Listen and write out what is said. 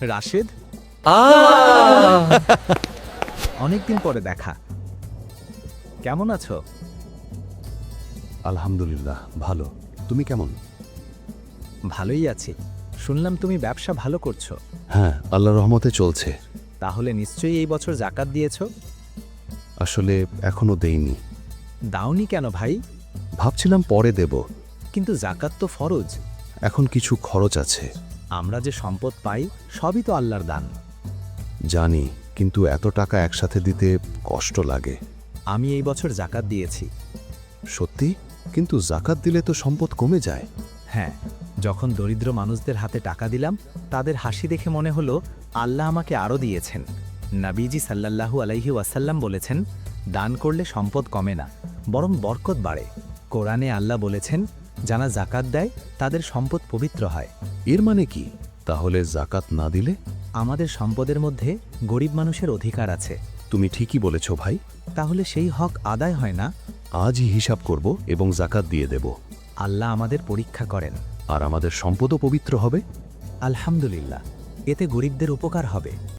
রাশেদ, অনেকদিন পরে দেখা। কেমন আছো? আলহামদুলিল্লাহ ভালো। তুমি কেমন? ভালোই আছি। শুনলাম তুমি ব্যবসা ভালো করছো। হ্যাঁ, আল্লাহর রহমতে চলছে। তাহলে নিশ্চয়ই এই বছর জাকাত দিয়েছো? আসলে এখনো দেইনি। দাওনি কেন ভাই? ভাবছিলাম পরে দেব। কিন্তু জাকাত তো ফরজ। এখন কিছু খরচ আছে। আমরা যে সম্পদ পাই সবই তো আল্লাহর দান। জানি, কিন্তু এত টাকা একসাথে দিতে কষ্ট লাগে। আমি এই বছর জাকাত দিয়েছি। সত্যি? কিন্তু জাকাত দিলে তো সম্পদ কমে যায়। হ্যাঁ, যখন দরিদ্র মানুষদের হাতে টাকা দিলাম তাদের হাসি দেখে মনে হলো আল্লাহ আমাকে আরও দিয়েছেন। নবীজি সাল্লাল্লাহু আলাইহি ওয়াসাল্লাম বলেছেন, দান করলে সম্পদ কমে না, বরং বরকত বাড়ে। কোরআনে আল্লাহ বলেছেন, যারা জাকাত দেয় তাদের সম্পদ পবিত্র হয়। এর মানে কি? তাহলে জাকাত না দিলে? আমাদের সম্পদের মধ্যে গরিব মানুষের অধিকার আছে। তুমি ঠিকই বলেছ ভাই। তাহলে সেই হক আদায় হয় না। আজই হিসাব করব এবং জাকাত দিয়ে দেব। আল্লাহ আমাদের পরীক্ষা করেন। আর আমাদের সম্পদও পবিত্র হবে। আলহামদুলিল্লাহ, এতে গরিবদের উপকার হবে।